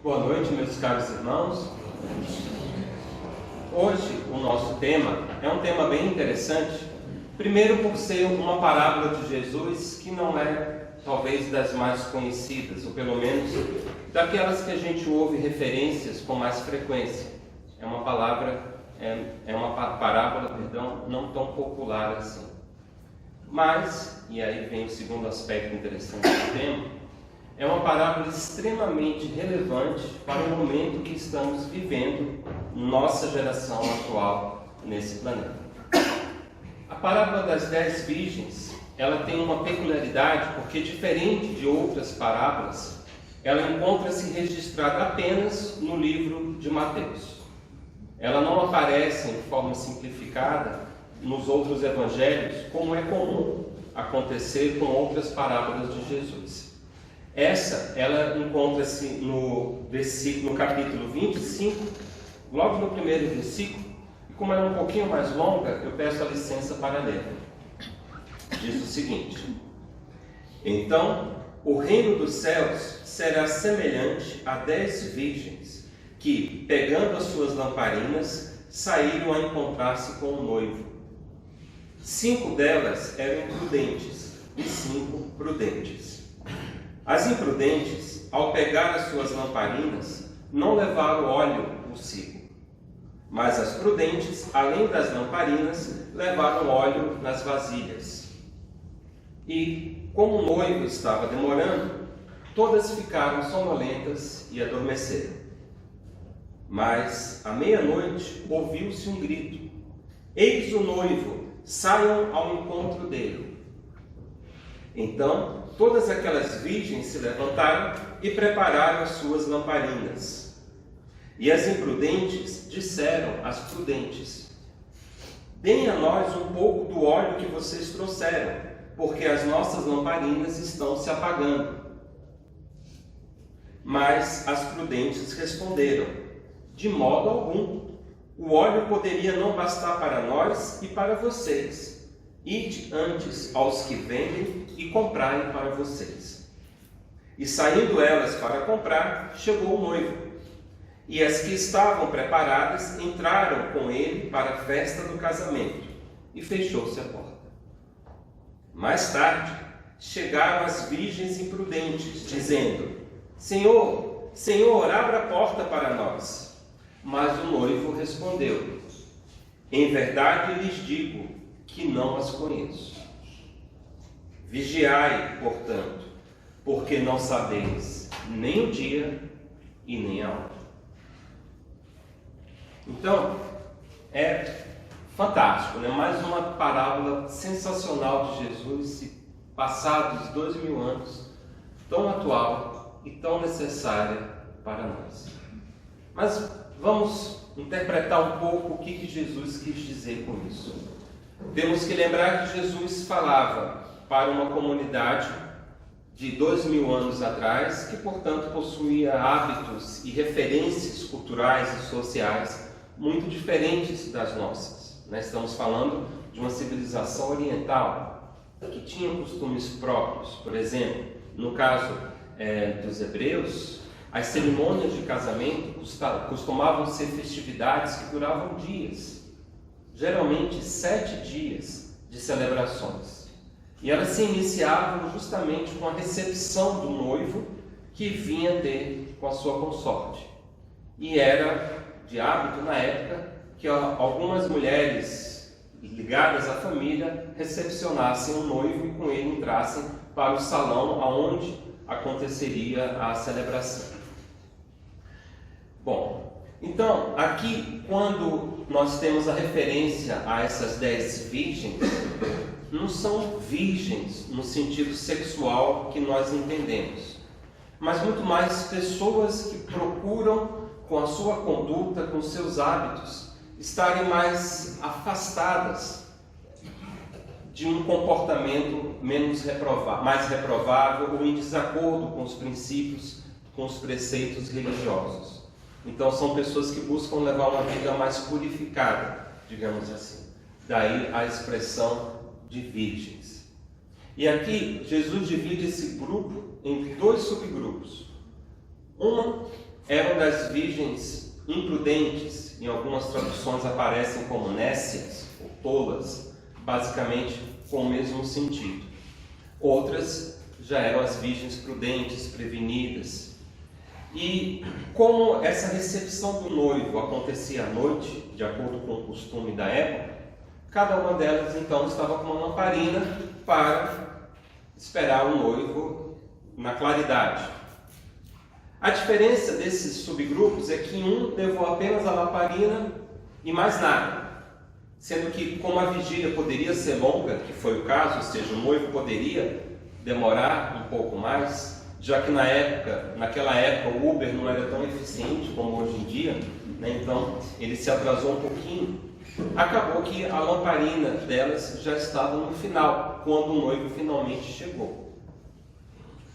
Boa noite, meus caros irmãos. Hoje o nosso tema é um tema bem interessante. Primeiro por ser uma parábola de Jesus que não é talvez das mais conhecidas, ou pelo menos daquelas que a gente ouve referências com mais frequência. É uma parábola, não tão popular assim. Mas, e aí vem o segundo aspecto interessante do tema, é uma parábola extremamente relevante para o momento que estamos vivendo, nossa geração atual, nesse planeta. A parábola das 10 virgens, ela tem uma peculiaridade, porque diferente de outras parábolas, ela encontra-se registrada apenas no livro de Mateus. Ela não aparece em forma simplificada nos outros evangelhos, como é comum acontecer com outras parábolas de Jesus. Ela encontra-se no capítulo 25, logo no primeiro versículo, e como ela é um pouquinho mais longa, eu peço a licença para ler. Diz o seguinte: Então, o reino dos céus será semelhante a 10 virgens, que, pegando as suas lamparinas, saíram a encontrar-se com o noivo. 5 delas eram imprudentes e 5 prudentes. As imprudentes, ao pegar as suas lamparinas, não levaram óleo consigo. Mas as prudentes, além das lamparinas, levaram óleo nas vasilhas. E, como o noivo estava demorando, todas ficaram sonolentas e adormeceram. Mas, à meia-noite, ouviu-se um grito: Eis o noivo, saiam ao encontro dele. Então, todas aquelas virgens se levantaram e prepararam as suas lamparinas. E as imprudentes disseram às prudentes: Deem a nós um pouco do óleo que vocês trouxeram, porque as nossas lamparinas estão se apagando. Mas as prudentes responderam: De modo algum. O óleo poderia não bastar para nós e para vocês. Ide antes aos que vendem e comprai para vocês. E saindo elas para comprar, chegou o noivo. E as que estavam preparadas entraram com ele para a festa do casamento, e fechou-se a porta. Mais tarde, chegaram as virgens imprudentes, dizendo: Senhor, Senhor, abra a porta para nós. Mas o noivo respondeu: Em verdade lhes digo que não as conheço. Vigiai, portanto, porque não sabeis nem o dia e nem a hora. Então, é fantástico, né? Mais uma parábola sensacional de Jesus, passados 2000 anos, tão atual e tão necessária para nós. Mas vamos interpretar um pouco o que Jesus quis dizer com isso. Temos que lembrar que Jesus falava para uma comunidade de 2000 anos atrás, que, portanto, possuía hábitos e referências culturais e sociais muito diferentes das nossas. Nós estamos falando de uma civilização oriental que tinha costumes próprios. Por exemplo, no caso dos hebreus, as cerimônias de casamento costumavam ser festividades que duravam dias, geralmente 7 dias de celebrações. E elas se iniciavam justamente com a recepção do noivo que vinha ter com a sua consorte. E era de hábito na época que algumas mulheres ligadas à família recepcionassem o noivo e com ele entrassem para o salão aonde aconteceria a celebração. Bom, então, aqui, quando nós temos a referência a essas 10 virgens, não são virgens no sentido sexual que nós entendemos, mas muito mais pessoas que procuram, com a sua conduta, com seus hábitos, estarem mais afastadas de um comportamento mais reprovável ou em desacordo com os princípios, com os preceitos religiosos. Então são pessoas que buscam levar uma vida mais purificada, digamos assim. Daí a expressão de virgens. E aqui Jesus divide esse grupo em 2 subgrupos. Uma eram das virgens imprudentes, em algumas traduções aparecem como nécias ou tolas, basicamente com o mesmo sentido. Outras já eram as virgens prudentes, prevenidas. E como essa recepção do noivo acontecia à noite, de acordo com o costume da época, cada uma delas então estava com uma lamparina para esperar o noivo na claridade. A diferença desses subgrupos é que um levou apenas a lamparina e mais nada. Sendo que, como a vigília poderia ser longa, que foi o caso, ou seja, o noivo poderia demorar um pouco mais, já que naquela época o Uber não era tão eficiente como hoje em dia, né? Então ele se atrasou um pouquinho. Acabou que a lamparina delas já estava no final, quando o noivo finalmente chegou.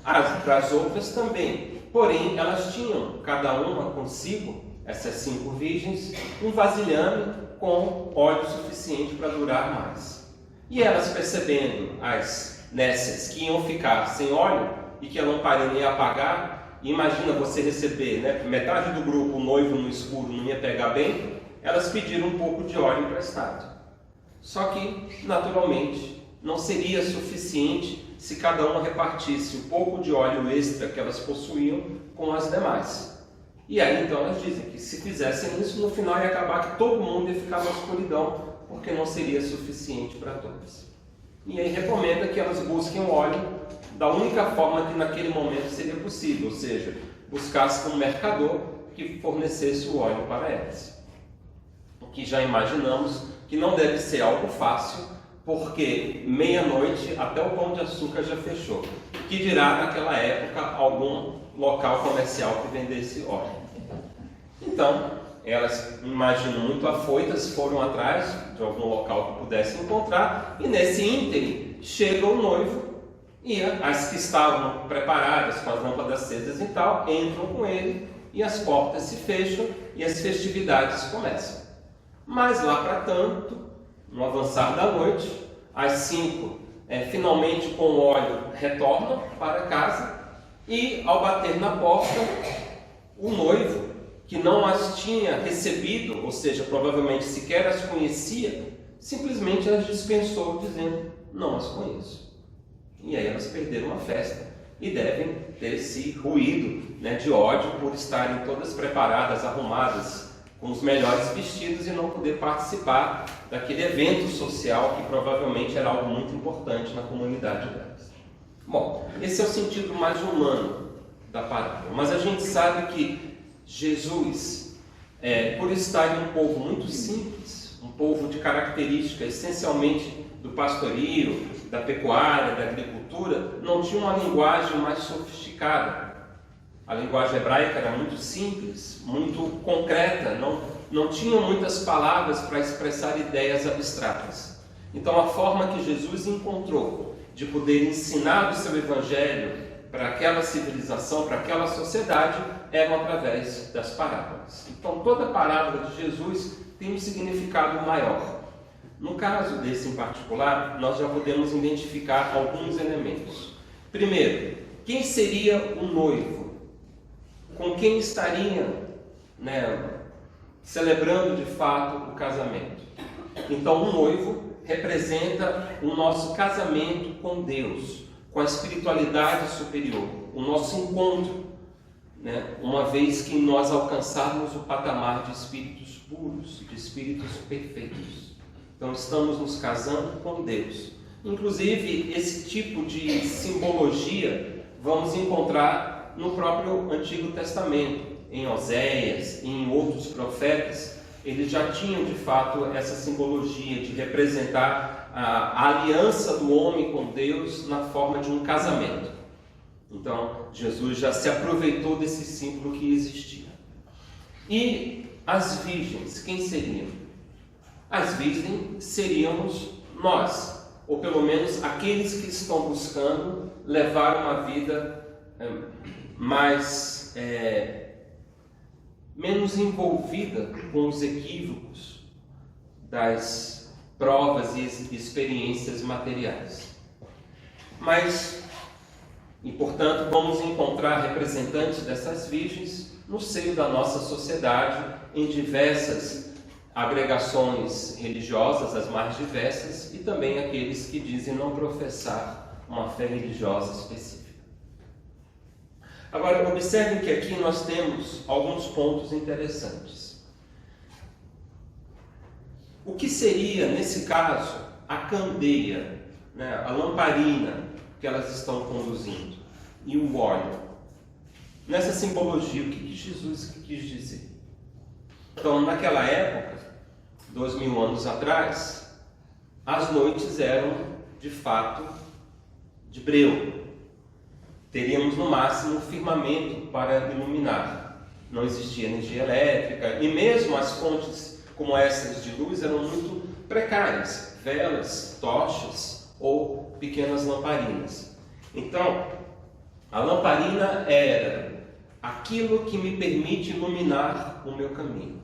As outras também, porém elas tinham, cada uma consigo, essas 5 virgens, um vasilhame com óleo suficiente para durar mais. E elas, percebendo as nécias que iam ficar sem óleo e que a lamparina ia apagar, imagina você receber, né, metade do grupo, o noivo no escuro, não ia pegar bem, elas pediram um pouco de óleo emprestado. Só que, naturalmente, não seria suficiente se cada uma repartisse o pouco de óleo extra que elas possuíam com as demais. E aí então elas dizem que se fizessem isso, no final ia acabar que todo mundo ia ficar na escuridão, porque não seria suficiente para todas. E aí recomenda que elas busquem o óleo da única forma que naquele momento seria possível, ou seja, buscasse um mercador que fornecesse o óleo para elas. O que já imaginamos que não deve ser algo fácil, porque meia-noite até o Pão de Açúcar já fechou. O que dirá naquela época algum local comercial que vendesse óleo? Então, elas, imagino muito afoitas, foram atrás de algum local que pudessem encontrar, e nesse ínterim chega o noivo, e as que estavam preparadas com as lâmpadas acesas e tal, entram com ele, e as portas se fecham, e as festividades começam. Mas lá para tanto, no avançar da noite, às 5, finalmente com o óleo retornam para casa, e ao bater na porta, o noivo, que não as tinha recebido, ou seja, provavelmente sequer as conhecia, simplesmente as dispensou, dizendo: não as conheço. E aí elas perderam a festa e devem ter esse ruído, né, de ódio por estarem todas preparadas, arrumadas, com os melhores vestidos e não poder participar daquele evento social que provavelmente era algo muito importante na comunidade delas. Bom, esse é o sentido mais humano da parábola, mas a gente sabe que Jesus, por estar em um povo muito simples, um povo de característica essencialmente do pastorio, da pecuária, da agricultura, não tinha uma linguagem mais sofisticada. A linguagem hebraica era muito simples, muito concreta, não tinha muitas palavras para expressar ideias abstratas. Então a forma que Jesus encontrou de poder ensinar o seu evangelho para aquela civilização, para aquela sociedade, eram através das parábolas. Então toda parábola de Jesus tem um significado maior. No caso desse em particular, nós já podemos identificar alguns elementos. Primeiro, quem seria o noivo? Com quem estaria, celebrando de fato o casamento? Então o noivo representa o nosso casamento com Deus, com a espiritualidade superior, o nosso encontro, uma vez que nós alcançarmos o patamar de espíritos puros, de espíritos perfeitos. Então estamos nos casando com Deus. Inclusive esse tipo de simbologia vamos encontrar no próprio Antigo Testamento, em Oséias e em outros profetas. Eles já tinham de fato essa simbologia de representar a aliança do homem com Deus na forma de um casamento. Então Jesus já se aproveitou desse símbolo que existia. E as virgens, quem seriam? As virgens seríamos nós, ou pelo menos aqueles que estão buscando levar uma vida menos envolvida com os equívocos das provas e experiências materiais. E portanto vamos encontrar representantes dessas virgens no seio da nossa sociedade, em diversas agregações religiosas, as mais diversas, e também aqueles que dizem não professar uma fé religiosa específica. Agora, observem que aqui nós temos alguns pontos interessantes. O que seria, nesse caso, a candeia, né, a lamparina que elas estão conduzindo e o óleo? Nessa simbologia, o que Jesus quis dizer? Então, naquela época, 2000 anos atrás, as noites eram, de fato, de breu. Teríamos, no máximo, um firmamento para iluminar. Não existia energia elétrica, e mesmo as fontes como essas de luz eram muito precárias, velas, tochas ou pequenas lamparinas. Então, a lamparina era aquilo que me permite iluminar o meu caminho.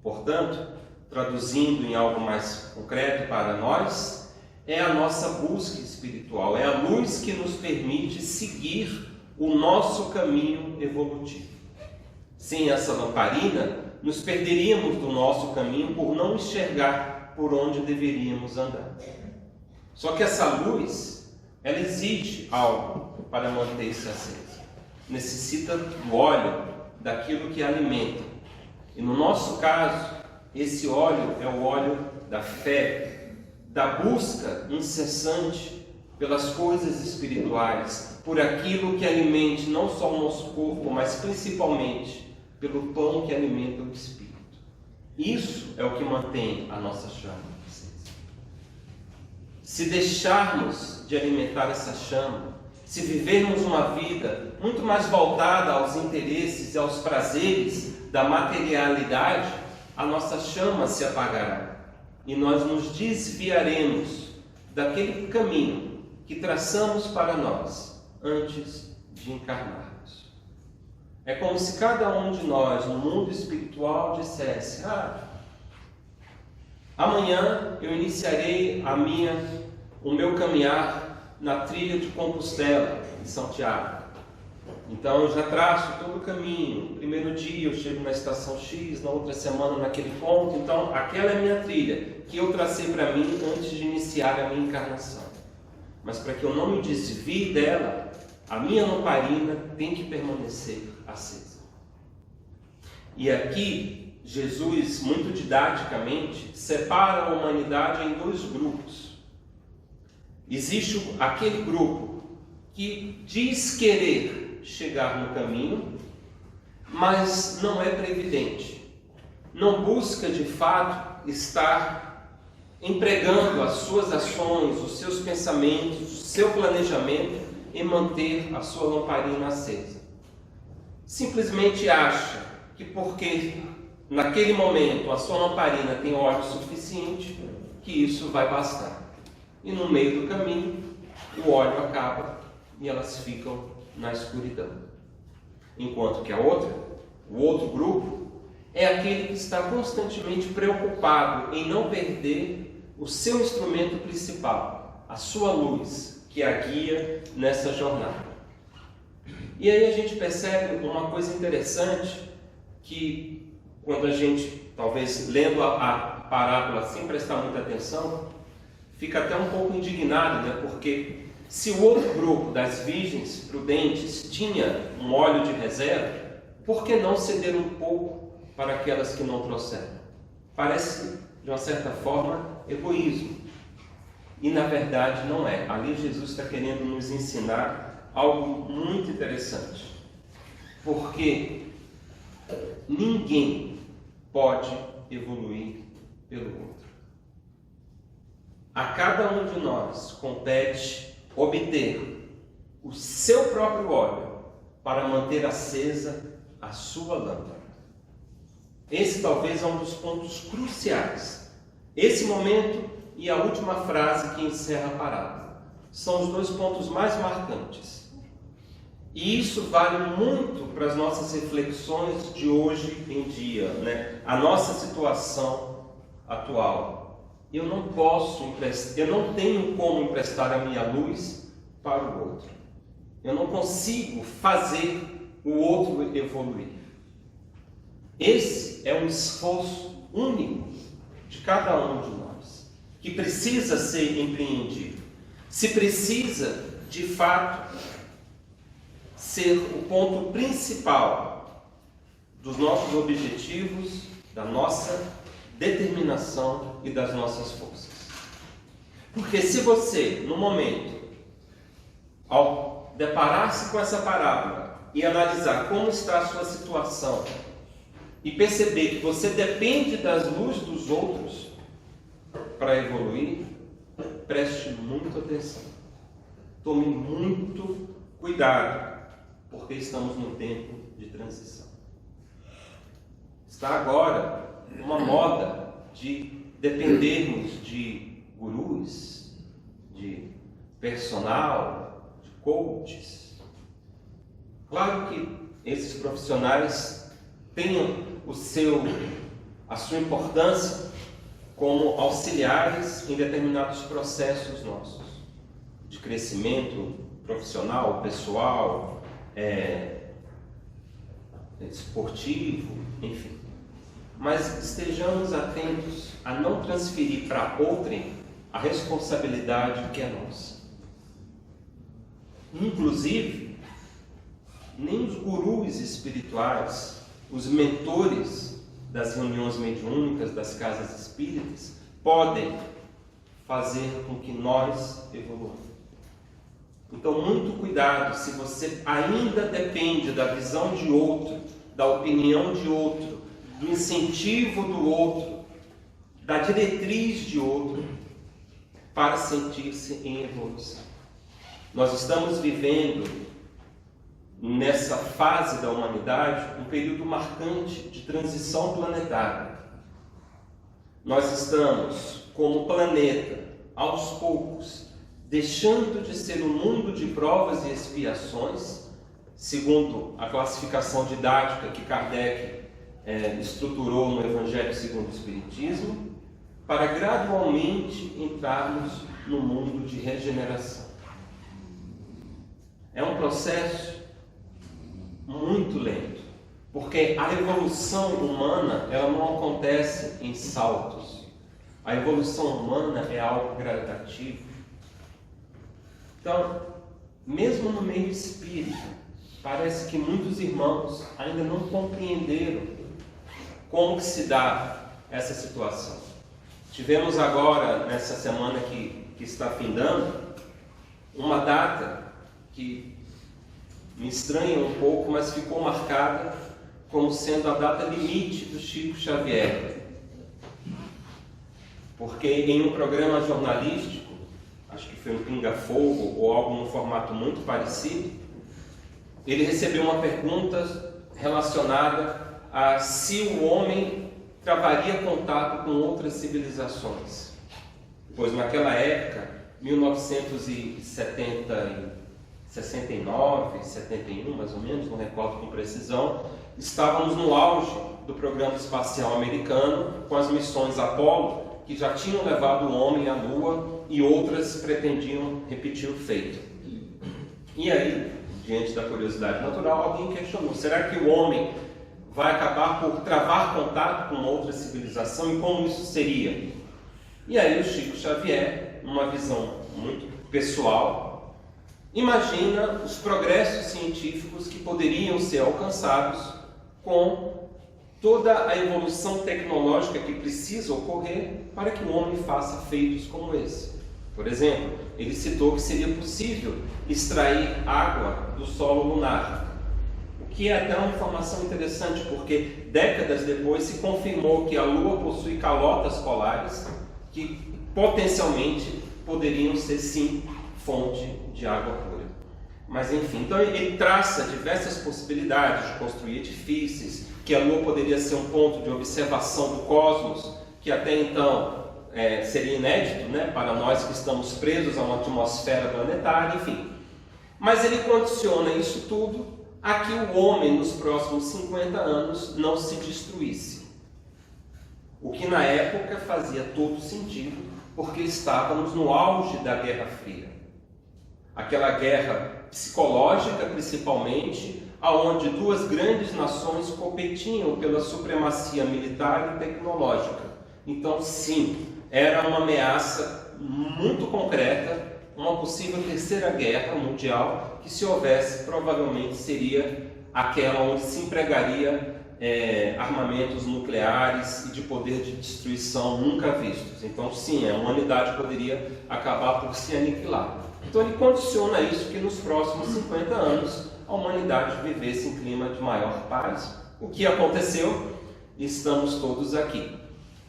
Portanto, traduzindo em algo mais concreto para nós, é a nossa busca espiritual, é a luz que nos permite seguir o nosso caminho evolutivo. Sem essa lamparina, nos perderíamos do nosso caminho por não enxergar por onde deveríamos andar. Só que essa luz, ela exige algo para manter-se acesa. Necessita do óleo, daquilo que alimenta. E no nosso caso, esse óleo é o óleo da fé, da busca incessante pelas coisas espirituais, por aquilo que alimente não só o nosso corpo, mas principalmente pelo pão que alimenta o espírito. Isso é o que mantém a nossa chama acesa. Se deixarmos de alimentar essa chama, se vivermos uma vida muito mais voltada aos interesses e aos prazeres da materialidade, a nossa chama se apagará e nós nos desviaremos daquele caminho que traçamos para nós antes de encarnarmos. É como se cada um de nós no mundo espiritual dissesse: amanhã eu iniciarei o meu caminhar na trilha de Compostela, em Santiago. Então eu já traço todo o caminho. No primeiro dia eu chego na estação X, na outra semana naquele ponto. Então aquela é a minha trilha que eu tracei para mim antes de iniciar a minha encarnação. Mas para que eu não me desvie dela, a minha lamparina tem que permanecer acesa. E aqui Jesus, muito didaticamente, separa a humanidade em dois grupos. Existe aquele grupo que diz querer chegar no caminho, mas não é previdente. Não busca de fato estar empregando as suas ações, os seus pensamentos, o seu planejamento em manter a sua lamparina acesa. Simplesmente acha que porque naquele momento a sua lamparina tem óleo suficiente, que isso vai bastar. E no meio do caminho, o óleo acaba e elas ficam na escuridão. Enquanto que o outro grupo, é aquele que está constantemente preocupado em não perder o seu instrumento principal, a sua luz, que a guia nessa jornada. E aí a gente percebe uma coisa interessante, que quando a gente, talvez lendo a parábola sem prestar muita atenção, fica até um pouco indignado, né? Porque se o outro grupo das virgens prudentes tinha um óleo de reserva, por que não ceder um pouco para aquelas que não trouxeram? Parece, de uma certa forma, egoísmo. E na verdade não é. Ali Jesus está querendo nos ensinar algo muito interessante. Porque ninguém pode evoluir pelo outro. A cada um de nós compete obter o seu próprio óleo para manter acesa a sua lâmpada. Esse talvez é um dos pontos cruciais. Esse momento e a última frase que encerra a parábola são os dois pontos mais marcantes. E isso vale muito para as nossas reflexões de hoje em dia, né? A nossa situação atual. Eu não tenho como emprestar a minha luz para o outro. Eu não consigo fazer o outro evoluir. Esse é um esforço único de cada um de nós, que precisa ser empreendido. Se precisa, de fato, ser o ponto principal dos nossos objetivos, da nossa determinação e das nossas forças. Porque se você, no momento, ao deparar-se com essa parábola e analisar como está a sua situação e perceber que você depende das luzes dos outros para evoluir, preste muita atenção. Tome muito cuidado, porque estamos num tempo de transição. Está agora uma moda de dependermos de gurus, de personal, de coaches. Claro que esses profissionais têm a sua importância como auxiliares em determinados processos nossos, de crescimento profissional, pessoal, esportivo, enfim. Mas estejamos atentos a não transferir para outrem a responsabilidade que é nossa. Inclusive, nem os gurus espirituais, os mentores das reuniões mediúnicas, das casas espíritas, podem fazer com que nós evoluamos. Então, muito cuidado se você ainda depende da visão de outro, da opinião de outro, do incentivo do outro, da diretriz de outro, para sentir-se em evolução. Nós estamos vivendo, nessa fase da humanidade, um período marcante de transição planetária. Nós estamos, como planeta, aos poucos, deixando de ser um mundo de provas e expiações, segundo a classificação didática que Kardec estruturou no Evangelho segundo o Espiritismo, para gradualmente entrarmos no mundo de regeneração. É um processo muito lento, porque a evolução humana ela não acontece em saltos. A evolução humana é algo gradativo. Então, mesmo no meio espírita, parece que muitos irmãos ainda não compreenderam como que se dá essa situação. Tivemos agora, nessa semana que está findando, uma data que me estranha um pouco, mas ficou marcada como sendo a data limite do Chico Xavier. Porque em um programa jornalístico, acho que foi um Pinga Fogo ou algo num formato muito parecido, ele recebeu uma pergunta relacionada a se o homem travaria contato com outras civilizações. Pois naquela época, 1969, 71 mais ou menos, não recordo com precisão, estávamos no auge do programa espacial americano, com as missões Apollo, que já tinham levado o homem à Lua e outras pretendiam repetir o feito. E aí, diante da curiosidade natural, alguém questionou: será que o homem vai acabar por travar contato com outra civilização e como isso seria? E aí o Chico Xavier, numa visão muito pessoal, imagina os progressos científicos que poderiam ser alcançados com toda a evolução tecnológica que precisa ocorrer para que o homem faça feitos como esse. Por exemplo, ele citou que seria possível extrair água do solo lunar, o que é até uma informação interessante, porque décadas depois se confirmou que a Lua possui calotas polares que potencialmente poderiam ser sim fonte de água pura. Mas enfim, então ele traça diversas possibilidades de construir edifícios, que a Lua poderia ser um ponto de observação do cosmos, que até então seria inédito, né, para nós que estamos presos a uma atmosfera planetária, enfim. Mas ele condiciona isso tudo a que o homem, nos próximos 50 anos, não se destruísse. O que na época fazia todo sentido, porque estávamos no auge da Guerra Fria. Aquela guerra psicológica, principalmente, onde duas grandes nações competiam pela supremacia militar e tecnológica. Então, sim, era uma ameaça muito concreta, uma possível terceira guerra mundial, que se houvesse, provavelmente seria aquela onde se empregaria armamentos nucleares e de poder de destruição nunca vistos. Então, sim, a humanidade poderia acabar por se aniquilar. Então, ele condiciona isso que nos próximos 50 anos a humanidade vivesse em clima de maior paz. O que aconteceu? Estamos todos aqui.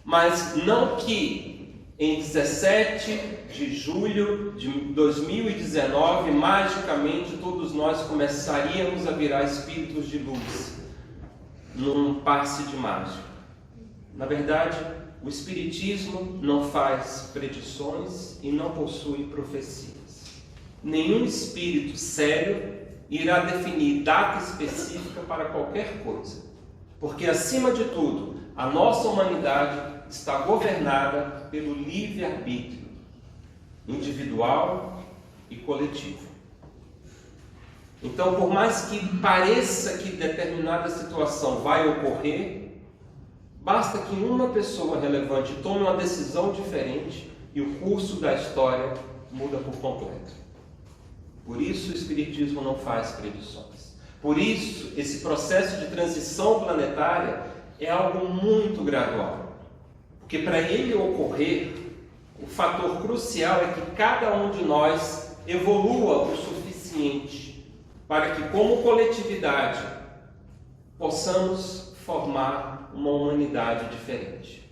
Mas não que em 17 de julho de 2019, magicamente, todos nós começaríamos a virar espíritos de luz, num passe de mágica. Na verdade, o Espiritismo não faz predições e não possui profecias. Nenhum espírito sério irá definir data específica para qualquer coisa, porque, acima de tudo, a nossa humanidade está governada pelo livre-arbítrio individual e coletivo. Então, por mais que pareça que determinada situação vai ocorrer, basta que uma pessoa relevante tome uma decisão diferente e o curso da história muda por completo. Por isso o Espiritismo não faz predições. Por isso, esse processo de transição planetária é algo muito gradual. Porque para ele ocorrer, o fator crucial é que cada um de nós evolua o suficiente para que, como coletividade, possamos formar uma humanidade diferente.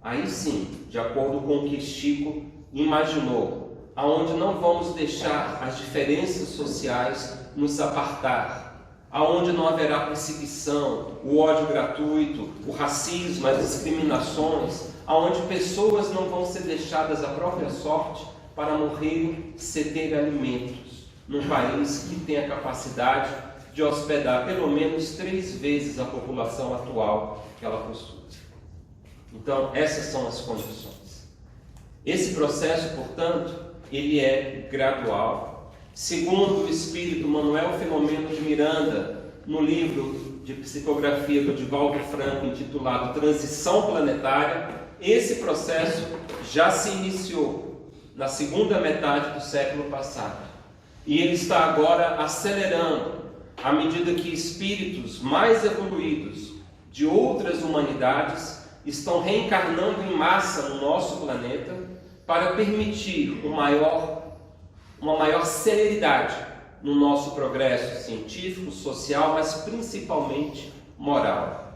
Aí sim, de acordo com o que Chico imaginou, aonde não vamos deixar as diferenças sociais nos apartar, aonde não haverá perseguição, o ódio gratuito, o racismo, as discriminações, aonde pessoas não vão ser deixadas à própria sorte para morrerem sem ter alimentos, num país que tem a capacidade de hospedar pelo menos 3 vezes a população atual que ela possui. Então, essas são as condições. Esse processo, portanto, ele é gradual. Segundo o espírito Manuel Filomeno de Miranda, no livro de psicografia do Divaldo Franco, intitulado Transição Planetária, esse processo já se iniciou na segunda metade do século passado. E ele está agora acelerando, à medida que espíritos mais evoluídos de outras humanidades estão reencarnando em massa no nosso planeta para permitir uma maior celeridade no nosso progresso científico, social, mas principalmente moral.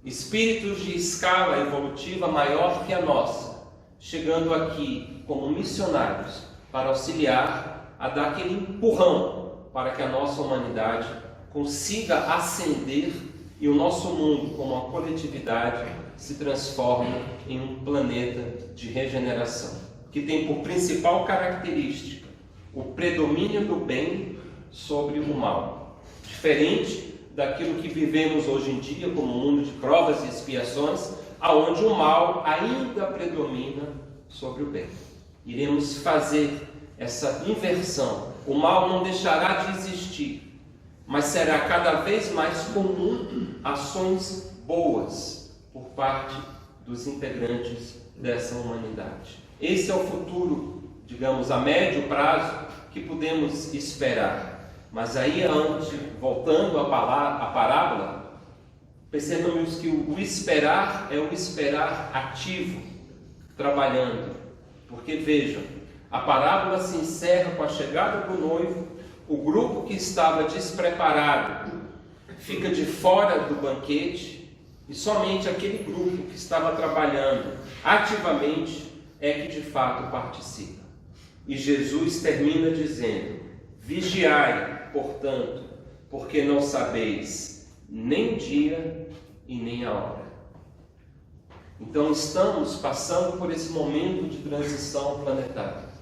Espíritos de escala evolutiva maior que a nossa, chegando aqui como missionários para auxiliar a dar aquele empurrão para que a nossa humanidade consiga ascender e o nosso mundo, como uma coletividade, se transforme em um planeta de regeneração, que tem por principal característica o predomínio do bem sobre o mal, diferente daquilo que vivemos hoje em dia como um mundo de provas e expiações, aonde o mal ainda predomina sobre o bem. Iremos fazer essa inversão. O mal não deixará de existir, mas será cada vez mais comum ações boas por parte dos integrantes dessa humanidade. Esse é o futuro, digamos, a médio prazo que podemos esperar. Mas aí, antes, voltando à parábola, percebamos que o esperar é um esperar ativo, trabalhando. Porque, vejam, a parábola se encerra com a chegada do noivo, o grupo que estava despreparado fica de fora do banquete, e somente aquele grupo que estava trabalhando ativamente é que de fato participa. E Jesus termina dizendo: vigiai, portanto, porque não sabeis nem o dia e nem a hora. Então estamos passando por esse momento de transição planetária.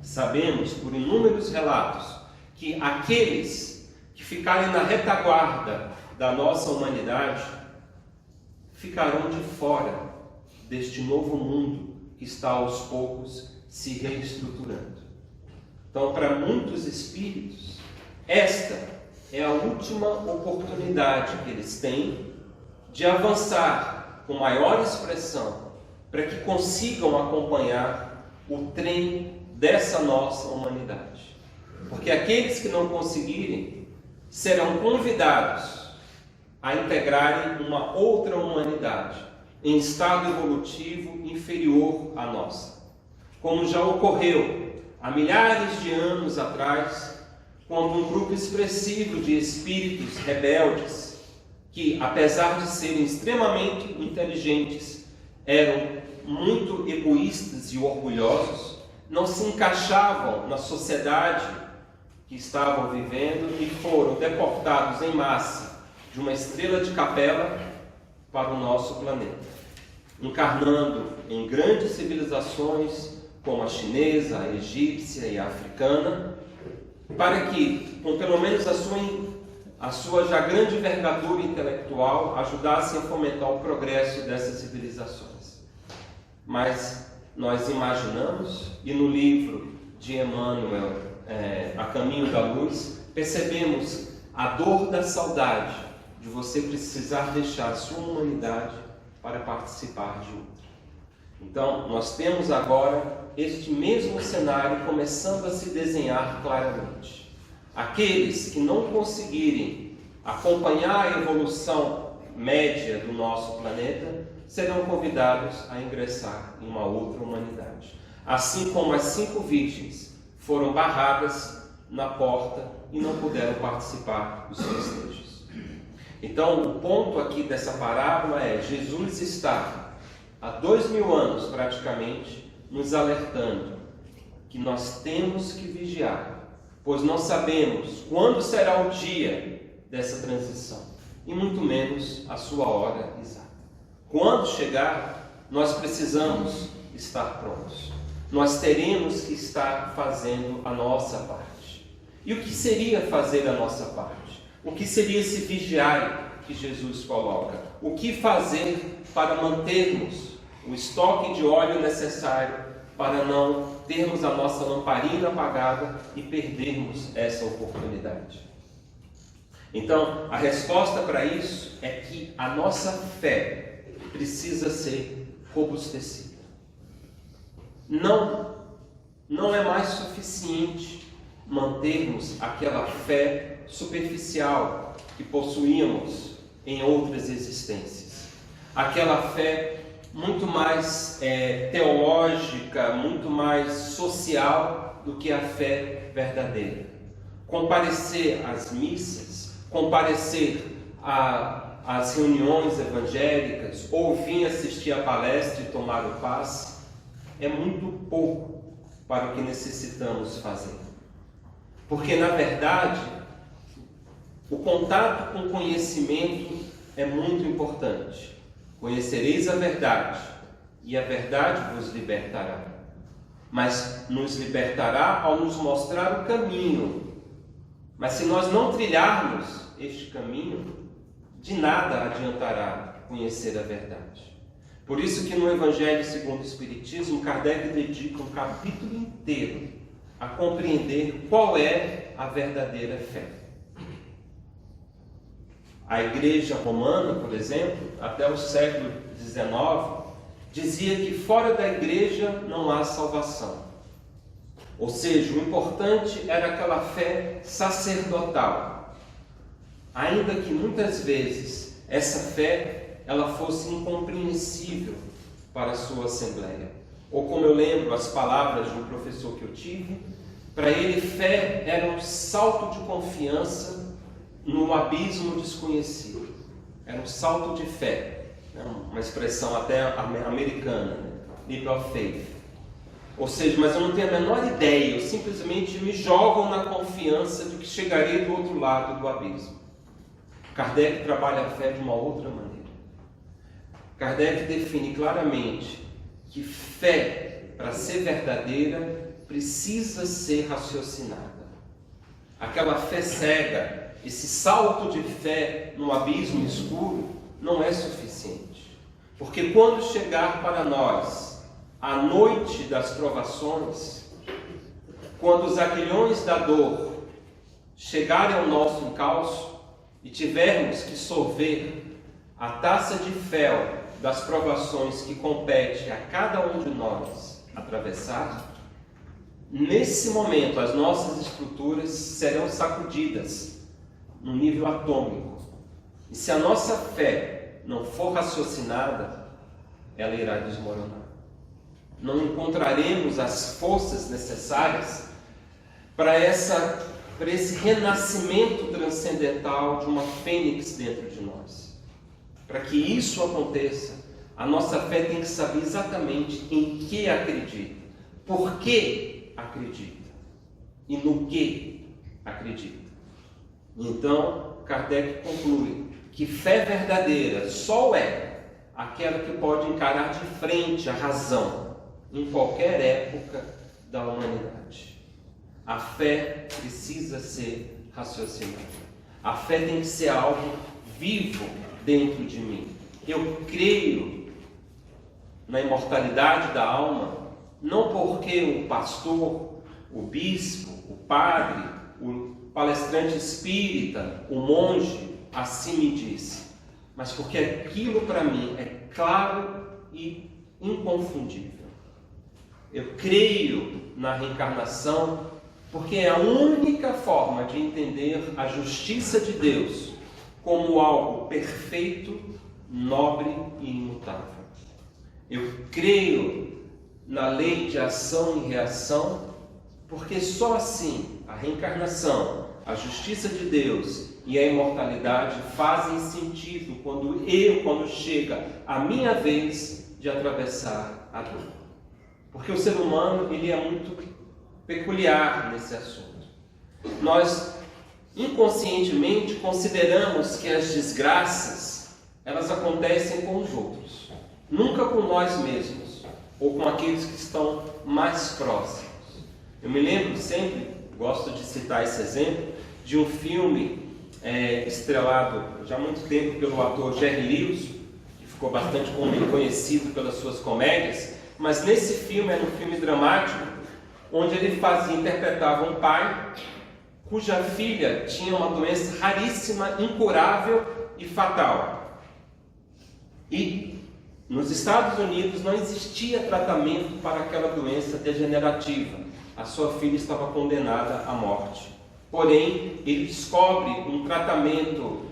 Sabemos por inúmeros relatos que aqueles que ficarem na retaguarda da nossa humanidade ficarão de fora deste novo mundo que está aos poucos se reestruturando. Então, para muitos espíritos, esta é a última oportunidade que eles têm de avançar com maior expressão para que consigam acompanhar o trem dessa nossa humanidade. Porque aqueles que não conseguirem serão convidados a integrarem uma outra humanidade em estado evolutivo inferior à nossa, como já ocorreu há milhares de anos atrás, quando um grupo expressivo de espíritos rebeldes, que apesar de serem extremamente inteligentes, eram muito egoístas e orgulhosos, não se encaixavam na sociedade que estavam vivendo e foram deportados em massa de uma estrela de capela para o nosso planeta, encarnando em grandes civilizações como a chinesa, a egípcia e a africana, para que, com pelo menos a sua já grande envergadura intelectual, ajudassem a fomentar o progresso dessas civilizações. Mas nós imaginamos, e no livro de Emmanuel, A Caminho da Luz, percebemos a dor da saudade de você precisar deixar a sua humanidade para participar de outra. Então, nós temos agora este mesmo cenário começando a se desenhar claramente. Aqueles que não conseguirem acompanhar a evolução média do nosso planeta serão convidados a ingressar em uma outra humanidade. Assim como as 5 virgens foram barradas na porta e não puderam participar dos festejos. Então, o ponto aqui dessa parábola é: Jesus está há 2000 anos praticamente nos alertando que nós temos que vigiar, pois não sabemos quando será o dia dessa transição e muito menos a sua hora exata. Quando chegar, nós precisamos estar prontos. Nós teremos que estar fazendo a nossa parte. E o que seria fazer a nossa parte? O que seria esse vigiar que Jesus coloca? O que fazer para mantermos o estoque de óleo necessário para não termos a nossa lamparina apagada e perdermos essa oportunidade? Então, a resposta para isso é que a nossa fé precisa ser robustecida. Não é mais suficiente mantermos aquela fé superficial que possuíamos em outras existências. Aquela fé muito mais teológica, muito mais social do que a fé verdadeira. Comparecer às missas, comparecer às reuniões evangélicas, ou vir assistir a palestra e tomar o passe, é muito pouco para o que necessitamos fazer. Porque, na verdade, o contato com o conhecimento é muito importante. Conhecereis a verdade, e a verdade vos libertará. Mas nos libertará ao nos mostrar o caminho. Mas se nós não trilharmos este caminho, de nada adiantará conhecer a verdade. Por isso que no Evangelho segundo o Espiritismo, Kardec dedica um capítulo inteiro a compreender qual é a verdadeira fé. A Igreja Romana, por exemplo, até o século XIX, dizia que fora da Igreja não há salvação. Ou seja, o importante era aquela fé sacerdotal. Ainda que muitas vezes essa fé ela fosse incompreensível para a sua assembleia. Ou como eu lembro as palavras de um professor que eu tive, para ele fé era um salto de confiança no abismo desconhecido. Era um salto de fé, uma expressão até americana, leap of faith. Ou seja, mas eu não tenho a menor ideia, eu simplesmente me jogo na confiança de que chegarei do outro lado do abismo. Kardec trabalha a fé de uma outra maneira. Kardec define claramente que fé, para ser verdadeira, precisa ser raciocinada. Aquela fé cega, esse salto de fé no abismo escuro, não é suficiente. Porque quando chegar para nós a noite das provações, quando os aguilhões da dor chegar ao nosso encalço e tivermos que sorver a taça de fel das provações que compete a cada um de nós atravessar, nesse momento as nossas estruturas serão sacudidas no nível atômico. E se a nossa fé não for raciocinada, ela irá desmoronar. Não encontraremos as forças necessárias para esse renascimento transcendental de uma fênix dentro de nós. Para que isso aconteça, a nossa fé tem que saber exatamente em que acredita, por que acredita e no que acredita. Então, Kardec conclui que fé verdadeira só é aquela que pode encarar de frente a razão em qualquer época da humanidade. A fé precisa ser raciocinada. A fé tem que ser algo vivo dentro de mim. Eu creio na imortalidade da alma, não porque o pastor, o bispo, o padre, o palestrante espírita, o monge assim me disse, mas porque aquilo para mim é claro e inconfundível. Eu creio na reencarnação porque é a única forma de entender a justiça de Deus como algo perfeito, nobre e imutável. Eu creio na lei de ação e reação, porque só assim a reencarnação, a justiça de Deus e a imortalidade fazem sentido quando chega a minha vez de atravessar a dor. Porque o ser humano ele é muito peculiar nesse assunto. Nós inconscientemente consideramos que as desgraças elas acontecem com os outros, nunca com nós mesmos ou com aqueles que estão mais próximos. Eu me lembro sempre, gosto de citar esse exemplo, de um filme estrelado já há muito tempo pelo ator Jerry Lewis, que ficou bastante conhecido pelas suas comédias, mas nesse filme era um filme dramático, onde ele interpretava um pai cuja filha tinha uma doença raríssima, incurável e fatal. E nos Estados Unidos não existia tratamento para aquela doença degenerativa. A sua filha estava condenada à morte. Porém, ele descobre um tratamento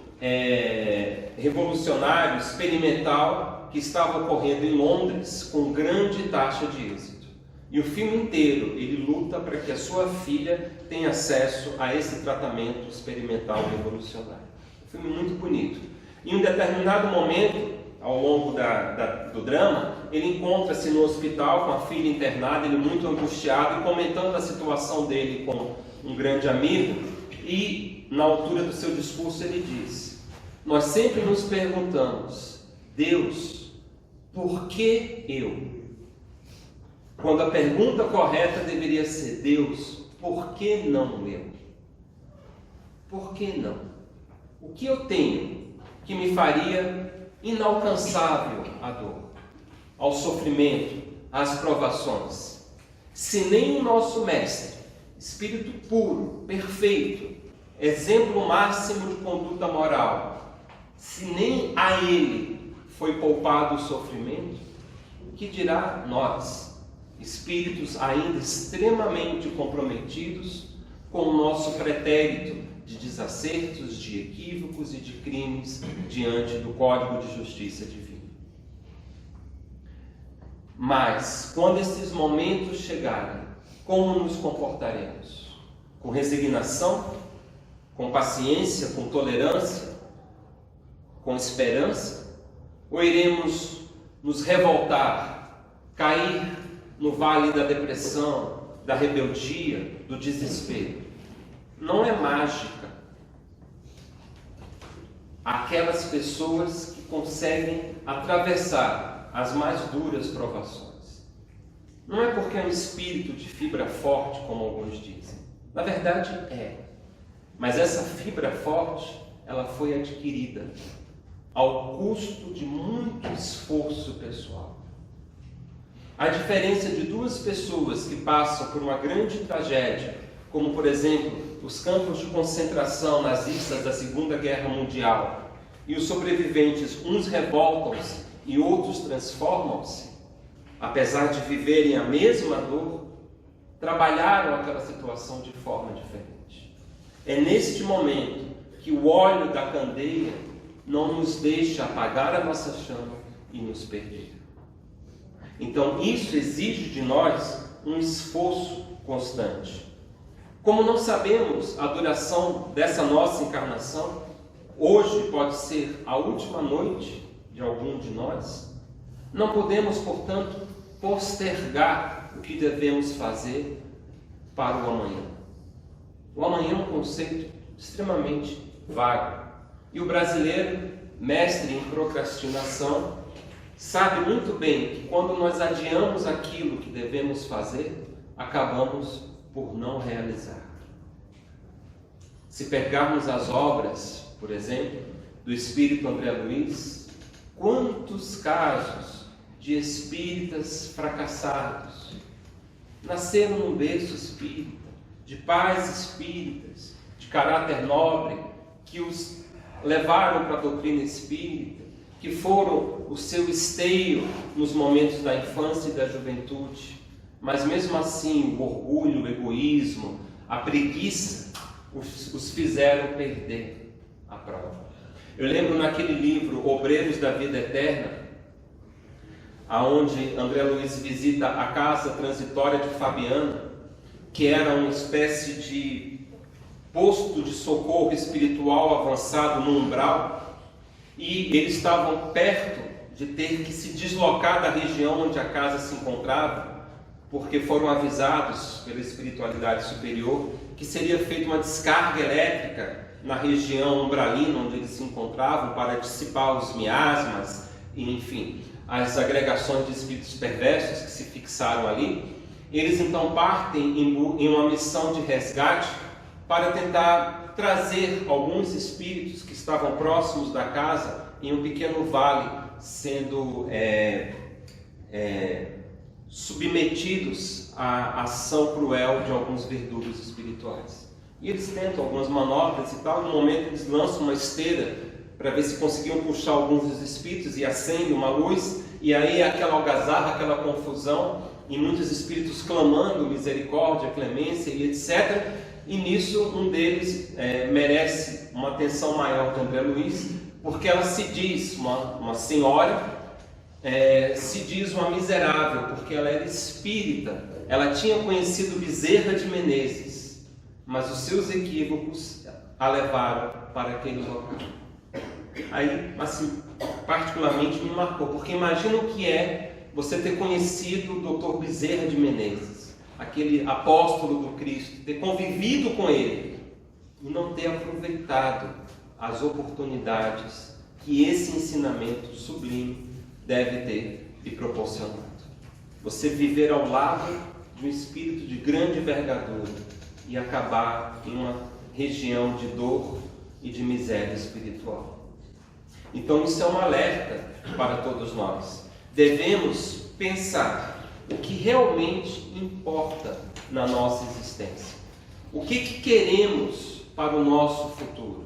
revolucionário, experimental, que estava ocorrendo em Londres com grande taxa de êxito. E o filme inteiro ele luta para que a sua filha tenha acesso a esse tratamento experimental revolucionário. Um filme muito bonito. Em um determinado momento, ao longo do drama, ele encontra-se no hospital com a filha internada, ele muito angustiado, e comentando a situação dele com um grande amigo, e na altura do seu discurso ele diz: nós sempre nos perguntamos, Deus, por que eu? Quando a pergunta correta deveria ser, Deus, por que não eu? Por que não? O que eu tenho que me faria inalcançável à dor, ao sofrimento, às provações? Se nem o nosso Mestre, Espírito puro, perfeito, exemplo máximo de conduta moral, se nem a Ele foi poupado o sofrimento, o que dirá nós? Espíritos ainda extremamente comprometidos com o nosso pretérito de desacertos, de equívocos e de crimes diante do Código de Justiça Divina. Mas, quando esses momentos chegarem, como nos comportaremos? Com resignação? Com paciência? Com tolerância? Com esperança? Ou iremos nos revoltar, cair no vale da depressão, da rebeldia, do desespero? Não é mágica aquelas pessoas que conseguem atravessar as mais duras provações. Não é porque é um espírito de fibra forte, como alguns dizem. Na verdade é. Mas essa fibra forte, ela foi adquirida ao custo de muito esforço pessoal. A diferença de duas pessoas que passam por uma grande tragédia, como por exemplo os campos de concentração nazistas da Segunda Guerra Mundial e os sobreviventes, uns revoltam-se e outros transformam-se, apesar de viverem a mesma dor, trabalharam aquela situação de forma diferente. É neste momento que o óleo da candeia não nos deixa apagar a nossa chama e nos perder. Então, isso exige de nós um esforço constante. Como não sabemos a duração dessa nossa encarnação, hoje pode ser a última noite de algum de nós, não podemos, portanto, postergar o que devemos fazer para o amanhã. O amanhã é um conceito extremamente vago. E o brasileiro, mestre em procrastinação, sabe muito bem que quando nós adiamos aquilo que devemos fazer, acabamos por não realizar. Se pegarmos as obras, por exemplo, do espírito André Luiz, quantos casos de espíritas fracassados nasceram num berço espírita, de pais espíritas, de caráter nobre, que os levaram para a doutrina espírita, que foram o seu esteio nos momentos da infância e da juventude, mas mesmo assim o orgulho, o egoísmo, a preguiça os fizeram perder a prova. Eu lembro naquele livro Obreiros da Vida Eterna, aonde André Luiz visita a casa transitória de Fabiana, que era uma espécie de posto de socorro espiritual avançado no umbral, e eles estavam perto de ter que se deslocar da região onde a casa se encontrava, porque foram avisados pela espiritualidade superior que seria feita uma descarga elétrica na região umbralina onde eles se encontravam para dissipar os miasmas e, enfim, as agregações de espíritos perversos que se fixaram ali. Eles então partem em uma missão de resgate para tentar trazer alguns espíritos que estavam próximos da casa em um pequeno vale, sendo submetidos à ação cruel de alguns verdugos espirituais. E eles tentam algumas manobras e tal, no momento eles lançam uma esteira para ver se conseguiam puxar alguns dos espíritos e acendem uma luz, e aí aquela algazarra, aquela confusão, e muitos espíritos clamando misericórdia, clemência e etc. E nisso um deles merece uma atenção maior de André Luiz, porque ela se diz, uma senhora, se diz uma miserável, porque ela era espírita, ela tinha conhecido Bezerra de Menezes, mas os seus equívocos a levaram para aquele local. Aí, assim, particularmente me marcou, porque imagina o que é você ter conhecido o Dr. Bezerra de Menezes, aquele apóstolo do Cristo, ter convivido com ele e não ter aproveitado as oportunidades que esse ensinamento sublime deve ter lhe proporcionado. Você viver ao lado de um espírito de grande envergadura e acabar em uma região de dor e de miséria espiritual. Então isso é um alerta para todos nós. Devemos pensar o que realmente importa na nossa existência. O que queremos para o nosso futuro?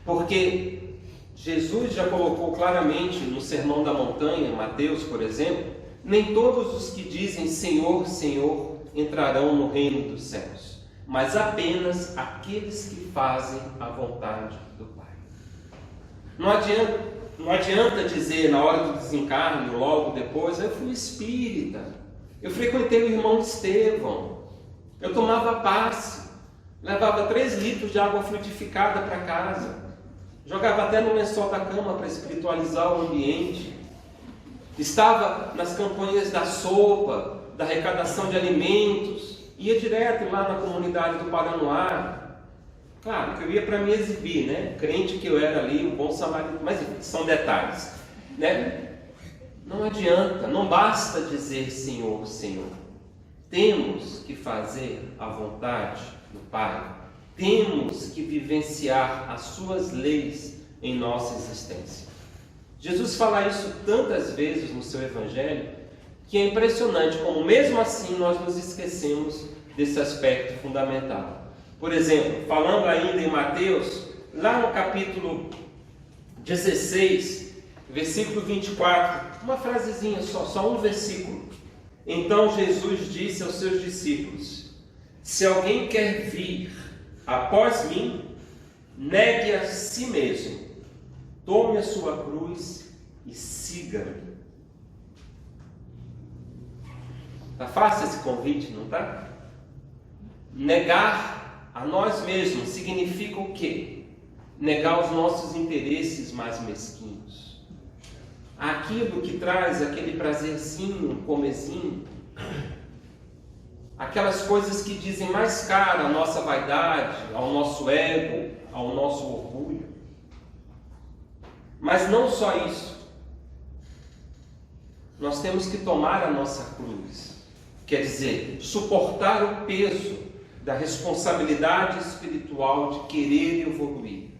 Porque Jesus já colocou claramente no Sermão da Montanha, Mateus, por exemplo, nem todos os que dizem Senhor, Senhor entrarão no reino dos céus, mas apenas aqueles que fazem a vontade do Pai. Não adianta dizer na hora do desencarne, logo depois, eu fui espírita, eu frequentei o irmão Estevão, eu tomava passe, levava 3 litros de água frutificada para casa, jogava até no lençol da cama para espiritualizar o ambiente, estava nas campanhas da sopa, da arrecadação de alimentos, ia direto lá na comunidade do Paranoá. Claro que eu ia para me exibir, né? Crente que eu era ali, um bom samaritano, mas são detalhes, né? Não adianta, não basta dizer Senhor, Senhor. Temos que fazer a vontade do Pai. Temos que vivenciar as suas leis em nossa existência. Jesus fala isso tantas vezes no seu Evangelho, que é impressionante como mesmo assim nós nos esquecemos desse aspecto fundamental. Por exemplo, falando ainda em Mateus, lá no capítulo 16, versículo 24, uma frasezinha só um versículo. Então Jesus disse aos seus discípulos: se alguém quer vir após mim, negue a si mesmo, tome a sua cruz e siga-me. Está fácil esse convite, não está? Negar a nós mesmos significa o quê? Negar os nossos interesses mais mesquinhos. Aquilo que traz aquele prazerzinho, um comezinho. Aquelas coisas que dizem mais caro à nossa vaidade, ao nosso ego, ao nosso orgulho. Mas não só isso. Nós temos que tomar a nossa cruz. Quer dizer, suportar o peso da responsabilidade espiritual de querer evoluir.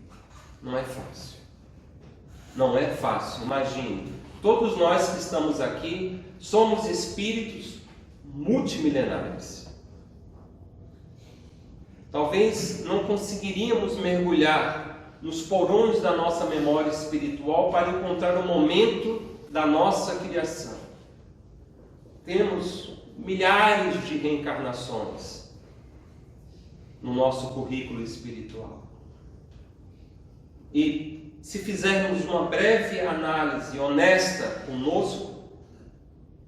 Não é fácil. Não é fácil. Imagine, todos nós que estamos aqui somos espíritos multimilenares. Talvez não conseguiríamos mergulhar nos porões da nossa memória espiritual para encontrar o momento da nossa criação. Temos milhares de reencarnações no nosso currículo espiritual. E se fizermos uma breve análise honesta conosco,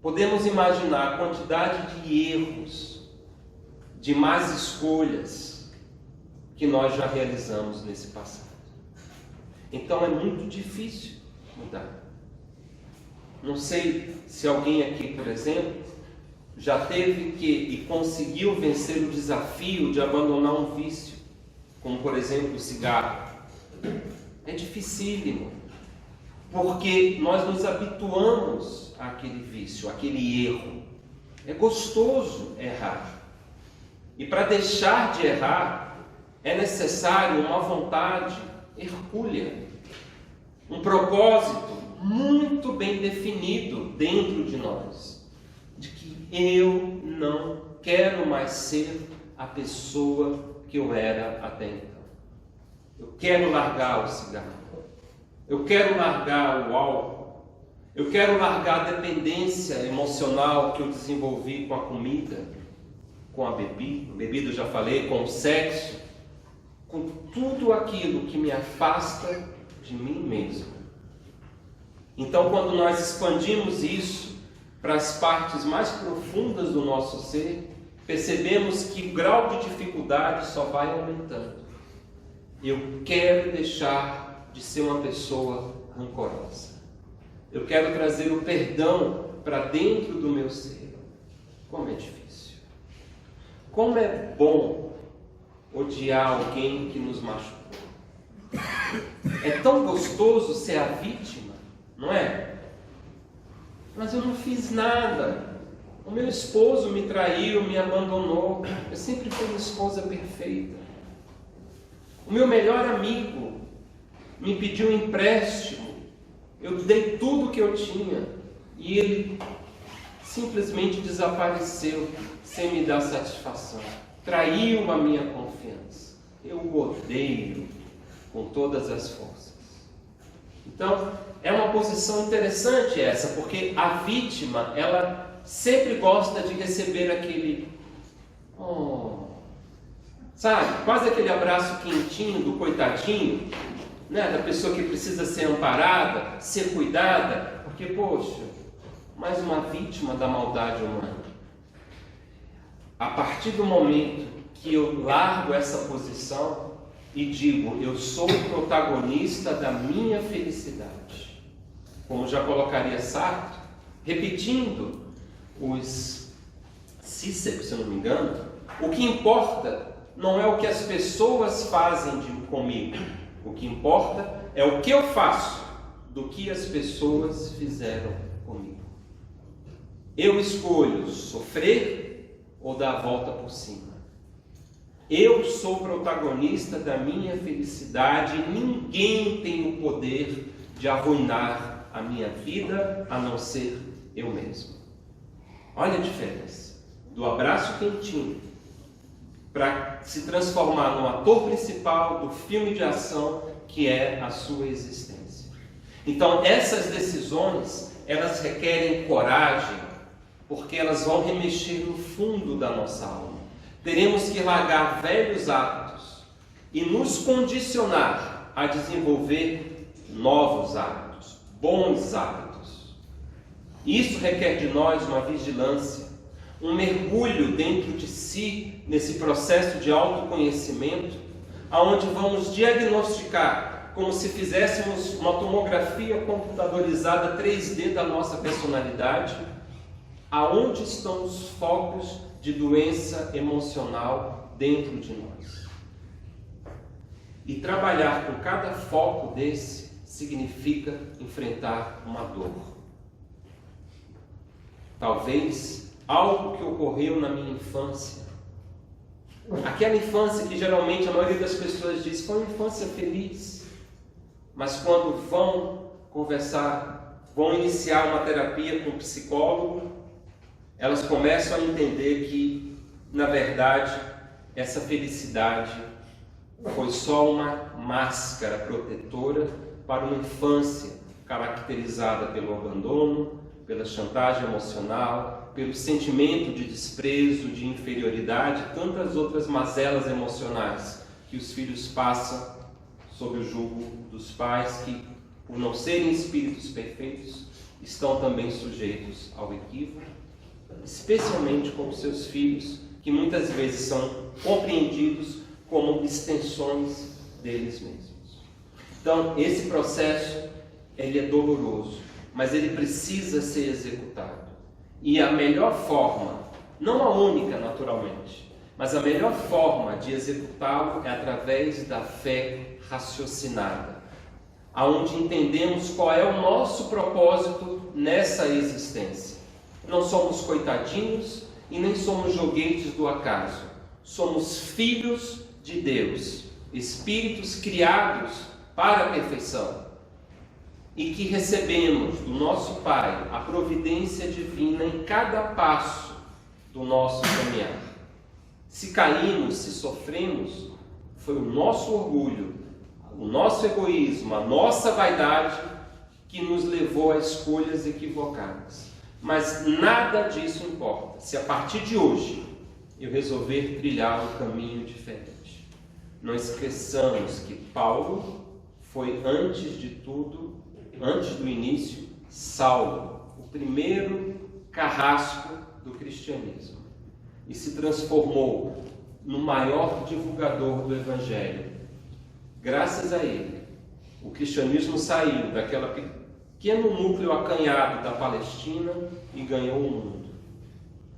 podemos imaginar a quantidade de erros, de más escolhas que nós já realizamos nesse passado. Então é muito difícil mudar. Não sei se alguém aqui, por exemplo, já teve que e conseguiu vencer o desafio de abandonar um vício, como por exemplo o cigarro. É dificílimo, porque nós nos habituamos àquele vício, àquele erro. É gostoso errar. E para deixar de errar, é necessário uma vontade hercúlea, um propósito muito bem definido dentro de nós, de que eu não quero mais ser a pessoa que eu era até então. Eu quero largar o cigarro, eu quero largar o álcool, eu quero largar a dependência emocional que eu desenvolvi com a comida, com a bebida eu já falei, com o sexo, com tudo aquilo que me afasta de mim mesmo. Então, quando nós expandimos isso para as partes mais profundas do nosso ser, percebemos que o grau de dificuldade só vai aumentando. Eu quero deixar de ser uma pessoa rancorosa. Eu quero trazer o perdão para dentro do meu ser. Como é difícil. Como é bom odiar alguém que nos machucou. É tão gostoso ser a vítima, não é? Mas eu não fiz nada. O meu esposo me traiu, me abandonou. Eu sempre fui uma esposa perfeita. O meu melhor amigo me pediu um empréstimo. Eu dei tudo o que eu tinha e ele simplesmente desapareceu sem me dar satisfação. Traiu a minha confiança. Eu o odeio com todas as forças. Então, é uma posição interessante essa, porque a vítima, ela sempre gosta de receber aquele, sabe, quase aquele abraço quentinho do coitadinho, né, da pessoa que precisa ser amparada, ser cuidada, porque, poxa, mais uma vítima da maldade humana. A partir do momento que eu largo essa posição e digo, eu sou o protagonista da minha felicidade, como já colocaria Sartre, repetindo os Cícero, se eu não me engano, o que importa não é o que as pessoas fazem comigo, o que importa é o que eu faço do que as pessoas fizeram comigo. Eu escolho sofrer ou dar a volta por cima. Eu sou protagonista da minha felicidade e ninguém tem o poder de arruinar a minha vida a não ser eu mesmo. Olha a diferença do abraço quentinho para se transformar no ator principal do filme de ação que é a sua existência. Então, essas decisões, elas requerem coragem, porque elas vão remexer no fundo da nossa alma. Teremos que largar velhos hábitos e nos condicionar a desenvolver novos hábitos, bons hábitos. Isso requer de nós uma vigilância, um mergulho dentro de si nesse processo de autoconhecimento, aonde vamos diagnosticar, como se fizéssemos uma tomografia computadorizada 3D da nossa personalidade, aonde estão os focos de doença emocional dentro de nós. E trabalhar com cada foco desse significa enfrentar uma dor. Talvez algo que ocorreu na minha infância, aquela infância que geralmente a maioria das pessoas diz foi uma infância feliz, mas quando vão conversar, vão iniciar uma terapia com um psicólogo, elas começam a entender que, na verdade, essa felicidade foi só uma máscara protetora para uma infância caracterizada pelo abandono, pela chantagem emocional, pelo sentimento de desprezo, de inferioridade, tantas outras mazelas emocionais que os filhos passam sob o jugo dos pais que, por não serem espíritos perfeitos, estão também sujeitos ao equívoco, especialmente com os seus filhos, que muitas vezes são compreendidos como extensões deles mesmos. Então, esse processo, ele é doloroso, mas ele precisa ser executado. E a melhor forma, não a única naturalmente, mas a melhor forma de executá-lo é através da fé raciocinada, aonde entendemos qual é o nosso propósito nessa existência. Não somos coitadinhos e nem somos joguetes do acaso. Somos filhos de Deus, espíritos criados para a perfeição e que recebemos do nosso Pai a providência divina em cada passo do nosso caminhar. Se caímos, se sofremos, foi o nosso orgulho, o nosso egoísmo, a nossa vaidade que nos levou a escolhas equivocadas. Mas nada disso importa, se a partir de hoje eu resolver trilhar um caminho diferente. Não esqueçamos que Paulo foi, antes de tudo, antes do início, Saulo, o primeiro carrasco do cristianismo, e se transformou no maior divulgador do Evangelho. Graças a ele, o cristianismo saiu daquela pequeno núcleo acanhado da Palestina e ganhou o mundo.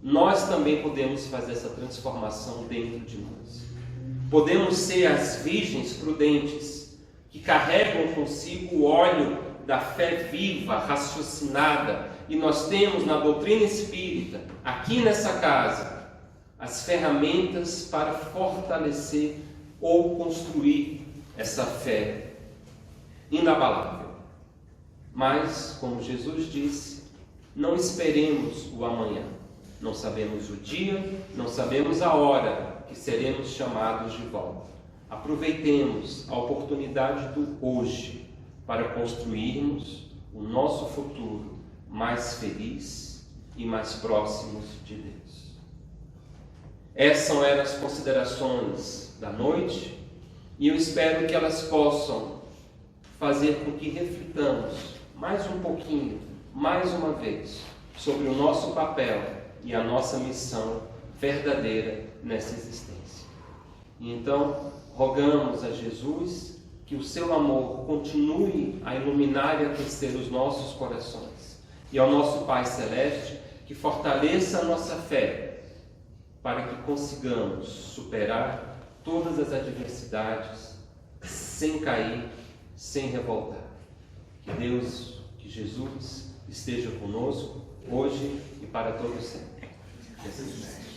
Nós também podemos fazer essa transformação dentro de nós. Podemos ser as virgens prudentes que carregam consigo o óleo da fé viva, raciocinada, e nós temos na doutrina espírita, aqui nessa casa, as ferramentas para fortalecer ou construir essa fé inabalável. Mas, como Jesus disse, não esperemos o amanhã. Não sabemos o dia, não sabemos a hora que seremos chamados de volta. Aproveitemos a oportunidade do hoje para construirmos o nosso futuro mais feliz e mais próximos de Deus. Essas eram as considerações da noite, e eu espero que elas possam fazer com que reflitamos mais um pouquinho, mais uma vez, sobre o nosso papel e a nossa missão verdadeira nessa existência. E então, rogamos a Jesus que o seu amor continue a iluminar e aquecer os nossos corações, e ao nosso Pai Celeste que fortaleça a nossa fé, para que consigamos superar todas as adversidades sem cair, sem revoltar. Que Deus, que Jesus esteja conosco hoje e para todo sempre. Jesus.